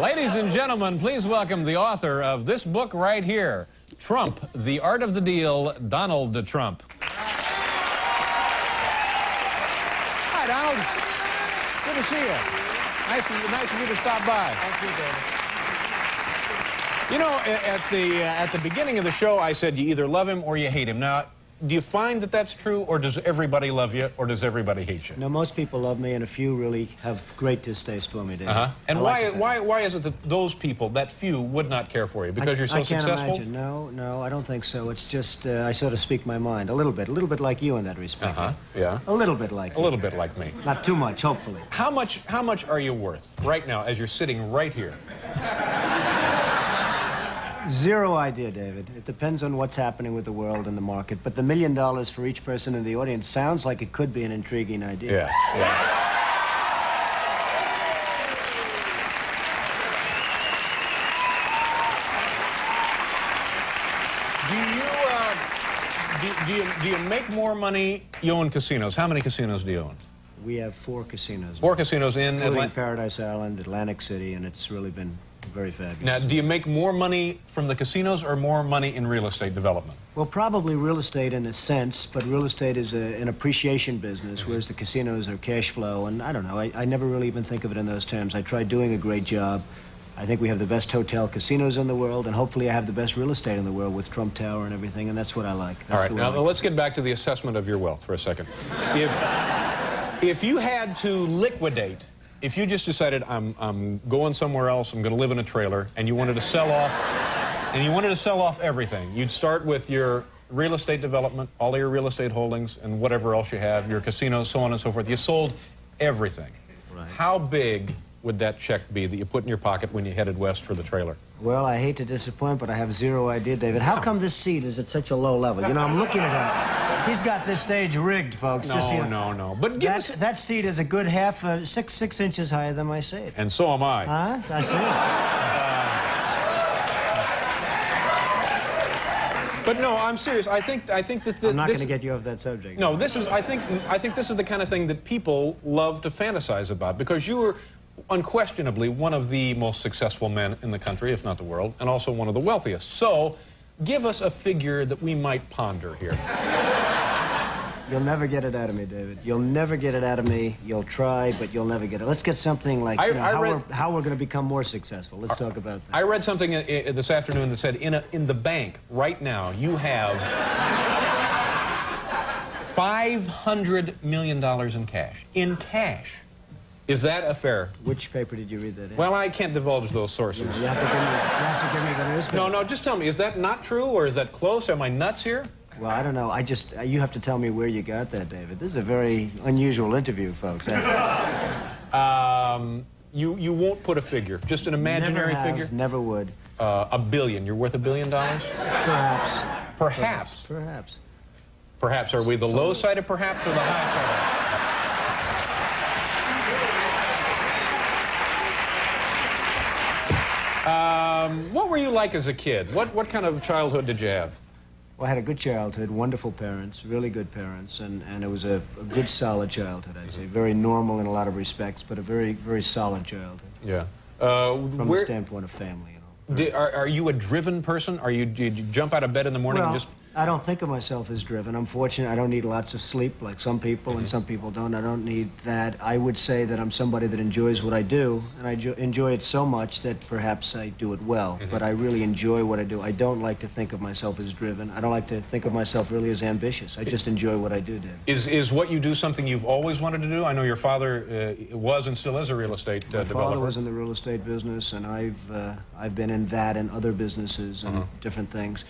Ladies and gentlemen, please welcome the author of this book right here, Trump, The Art of the Deal, Donald Trump. Hi, Donald. Good to see you. Nice of you to stop by. Thank you, David. You know, at the beginning of the show, I said you either love him or you hate him. Now, do you find that that's true, or does everybody love you, or does everybody hate you? No, most people love me, and a few really have great distaste for me, David. And why is it that those people, that few, would not care for you? Because you're so successful? I can't imagine. No, I don't think so. It's just I sort of speak my mind a little bit like you in that respect. Yeah. A little bit like you. A little bit like me. Not too much, hopefully. How much are you worth right now, as you're sitting right here? Zero idea, David. It depends on what's happening with the world and the market. But the $1 million for each person in the audience sounds like it could be an intriguing idea. Yeah. Do you make more money? You own casinos. How many casinos do you own? We have 4 casinos. 4 casinos in Atlanta? Paradise Island, Atlantic City, and it's really been very fabulous. Now, do you make more money from the casinos or more money in real estate development? Well, probably real estate in a sense, but real estate is an appreciation business, whereas the casinos are cash flow, and I don't know, I never really even think of it in those terms. I try doing a great job. I think we have the best hotel casinos in the world, and hopefully I have the best real estate in the world with Trump Tower and everything, and that's what I like. All right, now let's get back to the assessment of your wealth for a second. If you had to liquidate, if you just decided I'm going somewhere else, I'm going to live in a trailer, and you wanted to sell off, everything, you'd start with your real estate development, all of your real estate holdings, and whatever else you have, your casinos, so on and so forth. You sold everything. Right. How big would that check be that you put in your pocket when you headed west for the trailer? Well, I hate to disappoint, but I have zero idea, David. How come this seat is at such a low level? You know, I'm looking at him. He's got this stage rigged, folks. No. But that seat is a good half, 6 inches higher than my seat. And so am I. Huh? I see. But no, I'm serious. I think that this. I'm not going to get you off that subject. No, this is. I think this is the kind of thing that people love to fantasize about, because you are unquestionably one of the most successful men in the country, if not the world, and also one of the wealthiest. So, give us a figure that we might ponder here. You'll never get it out of me, David. You'll never get it out of me. You'll try, but you'll never get it. Let's get something like how we're going to become more successful. Let's talk about that. I read something this afternoon that said in the bank right now you have $500 million in cash. In cash. Is that a fair? Which paper did you read that in? Well, I can't divulge those sources. You have to give me the newspaper. No, just tell me, is that not true, or is that close? Am I nuts here? Well, I don't know. You have to tell me where you got that, David. This is a very unusual interview, folks. You won't put a figure, just an imaginary figure? Never would. $1 billion. You're worth $1 billion? Perhaps. Perhaps? Perhaps. Perhaps. Are we the low side of perhaps or the high side of? What were you like as a kid? What kind of childhood did you have? Well, I had a good childhood, wonderful parents, really good parents, and it was a good, solid childhood, I'd say. Very normal in a lot of respects, but a very, very solid childhood. Yeah. From the standpoint of family, you know. Are you a driven person? Do you jump out of bed in the morning and just... I don't think of myself as driven. I'm fortunate. I don't need lots of sleep like some people, and some people don't. I don't need that. I would say that I'm somebody that enjoys what I do, and I enjoy it so much that perhaps I do it well. But I really enjoy what I do. I don't like to think of myself as driven. I don't like to think of myself really as ambitious. I just enjoy what I do, Dave. Is what you do something you've always wanted to do? I know your father was and still is a real estate developer. My father was in the real estate business, and I've been in that and other businesses and different things.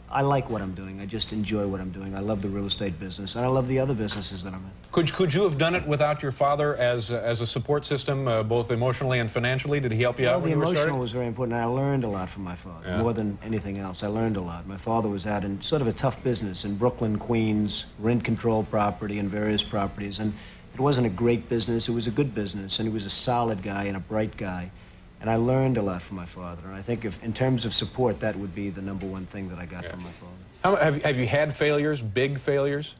I like what I'm doing. I just enjoy what I'm doing. I love the real estate business, and I love the other businesses that I'm in. Could you have done it without your father as a support system, both emotionally and financially? Did he help you out when you were starting? The emotional was very important. I learned a lot from my father, more than anything else. I learned a lot. My father was out in sort of a tough business in Brooklyn, Queens, rent-controlled property and various properties, and it wasn't a great business. It was a good business, and he was a solid guy and a bright guy. And I learned a lot from my father. And I think in terms of support, that would be the #1 thing that I got from my father. Have you had failures, big failures?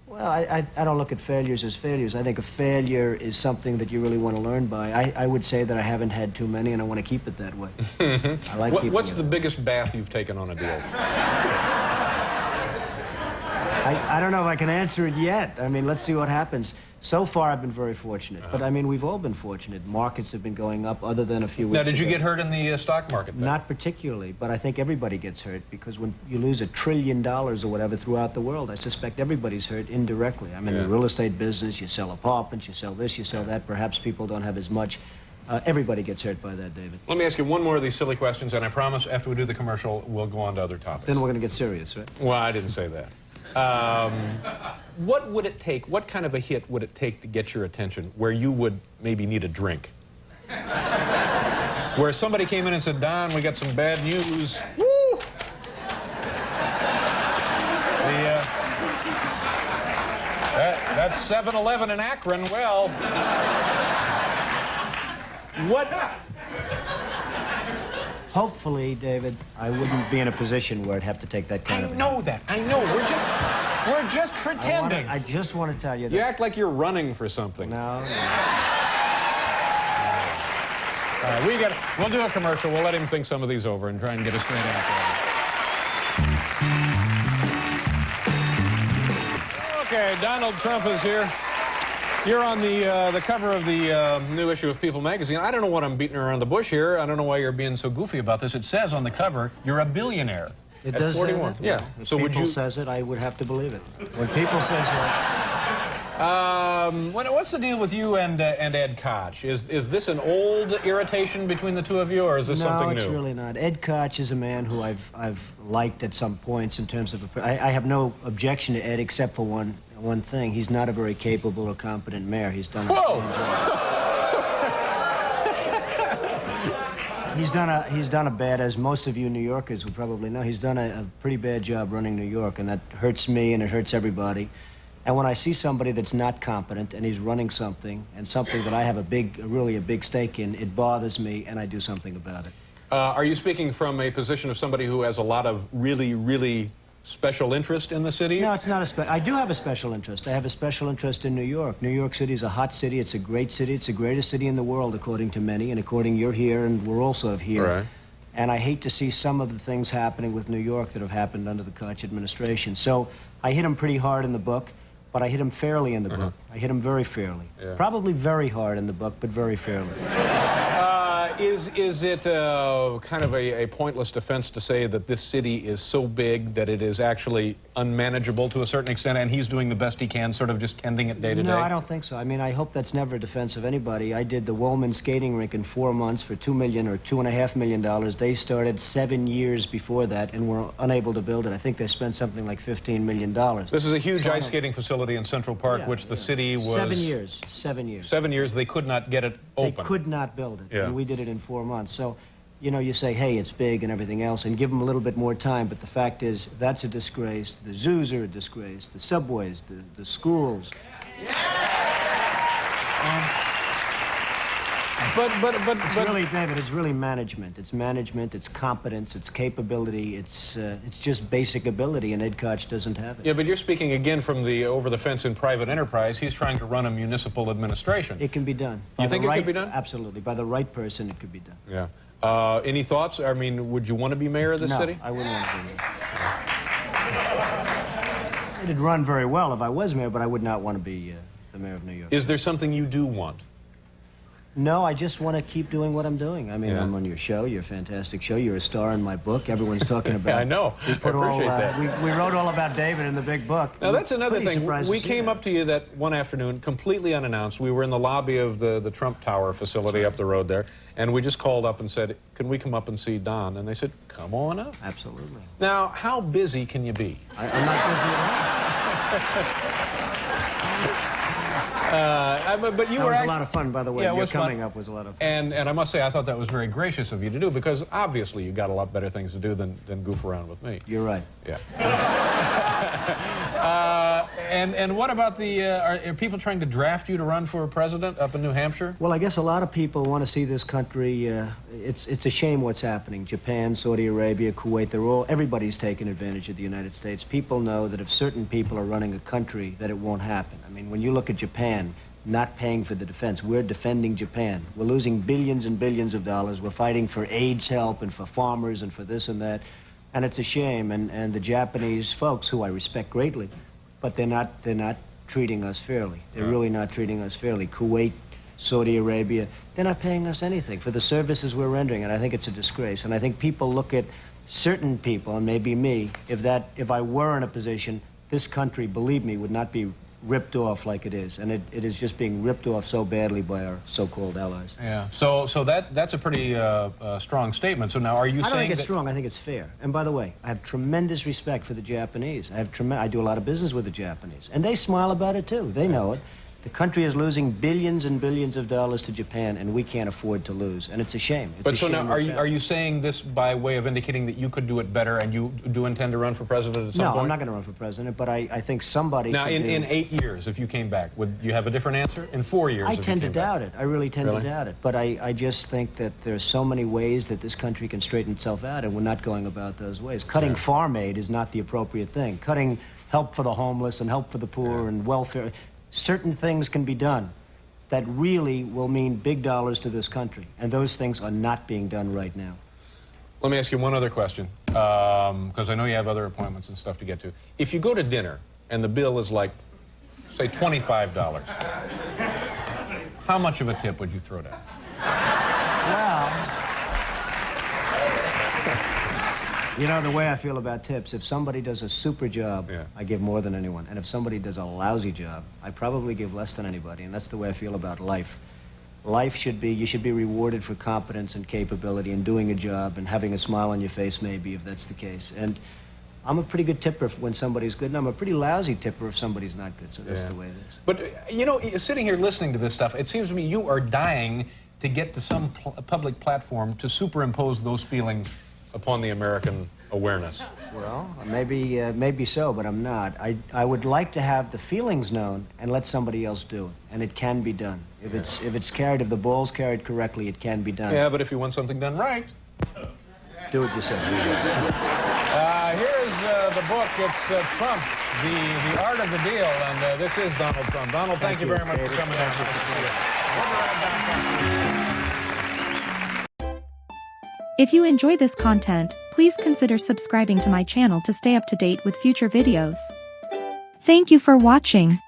Well, I don't look at failures as failures. I think a failure is something that you really want to learn by. I would say that I haven't had too many, and I want to keep it that way. I like keeping What's it the that biggest bath you've taken on a deal? I don't know if I can answer it yet. I mean, let's see what happens. So far, I've been very fortunate. But, I mean, we've all been fortunate. Markets have been going up, other than a few weeks ago. Now, did you get hurt in the stock market then? Not particularly, but I think everybody gets hurt, because when you lose $1 trillion or whatever throughout the world, I suspect everybody's hurt indirectly. I'm in the real estate business. You sell apartments, you sell this, you sell that. Perhaps people don't have as much. Everybody gets hurt by that, David. Let me ask you one more of these silly questions, and I promise after we do the commercial, we'll go on to other topics. Then we're going to get serious, right? Well, I didn't say that. What would it take, what kind of a hit would it take to get your attention where you would maybe need a drink? Where somebody came in and said, Don, we got some bad news. Woo! That's 7-Eleven in Akron. Well, what? Hopefully, David, I wouldn't be in a position where I'd have to take that kind of... I know that. I know. We're just pretending. I just want to tell you that. You act like you're running for something. No. All right, we'll do a commercial. We'll let him think some of these over and try and get a straight answer. Okay, Donald Trump is here. You're on the cover of the new issue of People magazine. I don't know what I'm beating around the bush here. I don't know why you're being so goofy about this. It says on the cover, you're a billionaire. It does say that? Yeah. Well, if so people says it, I would have to believe it. When people says that... what's the deal with you and Ed Koch? Is this an old irritation between the two of you, or is this something new? No, it's really not. Ed Koch is a man who I've liked at some points in terms of... I have no objection to Ed except for one thing. He's not a very capable or competent mayor. He's done a bad job. He's done a bad, as most of you New Yorkers would probably know, he's done a pretty bad job running New York, and that hurts me and it hurts everybody. And when I see somebody that's not competent and he's running something, and something that I have really a big stake in, it bothers me, and I do something about it. Are you speaking from a position of somebody who has a lot of really, really special interest in the city? No, it's not I do have a special interest. I have a special interest in New York. New York City is a hot city. It's a great city. It's the greatest city in the world, according to many, and according you're here, and we're all sort of here. Right. And I hate to see some of the things happening with New York that have happened under the Koch administration. So I hit him pretty hard in the book, but I hit him fairly in the book. I hit him very fairly. Yeah. Probably very hard in the book, but very fairly. Is it kind of a pointless defense to say that this city is so big that it is actually unmanageable to a certain extent, and he's doing the best he can, sort of just tending it day to day? No, I don't think so. I mean, I hope that's never a defense of anybody. I did the Woolman skating rink in 4 months for $2 million or $2.5 million. They started 7 years before that and were unable to build it. I think they spent something like $15 million. This is a huge ice skating facility in Central Park, which the city was... 7 years. 7 years. 7 years, they could not get it open. They could not build it, and we did it in 4 months. So, you know, you say, hey, it's big and everything else, and give them a little bit more time, but the fact is, that's a disgrace. The zoos are a disgrace. The subways, the schools. But it's really, David, it's really management. It's management, it's competence, it's capability, it's just basic ability, and Ed Koch doesn't have it. Yeah, but you're speaking again from the over-the-fence in private enterprise. He's trying to run a municipal administration. It can be done. You think it could be done? Absolutely. By the right person, it could be done. Yeah. Any thoughts? I mean, would you want to be mayor of this city? No, I wouldn't want to be mayor. It'd run very well if I was mayor, but I would not want to be the mayor of New York. Is there something you do want? No, I just want to keep doing what I'm doing. I mean, I'm on your show, your fantastic show. You're a star in my book. Everyone's talking about it. I know. I appreciate that. We wrote all about David in the big book. Now, that's another thing. We came up to you that one afternoon, completely unannounced. We were in the lobby of the Trump Tower facility up the road there, and we just called up and said, can we come up and see Don? And they said, come on up. Absolutely. Now, how busy can you be? I'm not busy at all. But you That were was actually, a lot of fun, by the way. Yeah, it Your was fun. coming up was a lot of fun. And I must say, I thought that was very gracious of you to do, because obviously you got a lot better things to do than goof around with me. You're right. Yeah. And what about the, are people trying to draft you to run for president up in New Hampshire? Well, I guess a lot of people want to see this country. It's a shame what's happening. Japan, Saudi Arabia, Kuwait, everybody's taking advantage of the United States. People know that if certain people are running a country, that it won't happen. I mean, when you look at Japan, not paying for the defense, we're defending Japan. We're losing billions and billions of dollars. We're fighting for AIDS help and for farmers and for this and that. And it's a shame. And the Japanese folks, who I respect greatly, but they're not treating us fairly. They're really not treating us fairly. Kuwait, Saudi Arabia, they're not paying us anything for the services we're rendering, and I think it's a disgrace. And I think people look at certain people, and maybe me, if I were in a position, this country, believe me, would not be ripped off like it is, and it is just being ripped off so badly by our so-called allies. Yeah. So that's a pretty strong statement. So now, are you saying I don't think it's strong. I think it's fair. And by the way, I have tremendous respect for the Japanese. I do a lot of business with the Japanese, and they smile about it too. They know it. The country is losing billions and billions of dollars to Japan, and we can't afford to lose, and it's a shame. It's But a so shame now, are you saying this by way of indicating that you could do it better, and you do intend to run for president at some point? No, I'm not going to run for president, but I think somebody. Now, in 8 years, if you came back, would you have a different answer? In 4 years, I if you tend to came back? doubt it. I really tend to doubt it. But I just think that there's so many ways that this country can straighten itself out, and we're not going about those ways. Cutting farm aid is not the appropriate thing. Cutting help for the homeless and help for the poor and welfare. Certain things can be done that really will mean big dollars to this country, and those things are not being done right now. Let me ask you one other question, because I know you have other appointments and stuff to get to. If you go to dinner and the bill is like, say, $25, how much of a tip would you throw down? Well, you know, the way I feel about tips, if somebody does a super job, I give more than anyone. And if somebody does a lousy job, I probably give less than anybody. And that's the way I feel about life. Life should be, you should be rewarded for competence and capability and doing a job and having a smile on your face, maybe, if that's the case. And I'm a pretty good tipper when somebody's good, and I'm a pretty lousy tipper if somebody's not good. So that's the way it is. But, you know, sitting here listening to this stuff, it seems to me you are dying to get to some public platform to superimpose those feelings upon the American awareness. Well, maybe so, but I'm not. I would like to have the feelings known and let somebody else do it, and it can be done. If the ball's carried correctly, it can be done. Yeah, but if you want something done right, do it yourself. Here's the book. It's Trump, the Art of the Deal, and this is Donald Trump. Donald, thank you very much for coming out. We'll be right back. If you enjoy this content, please consider subscribing to my channel to stay up to date with future videos. Thank you for watching.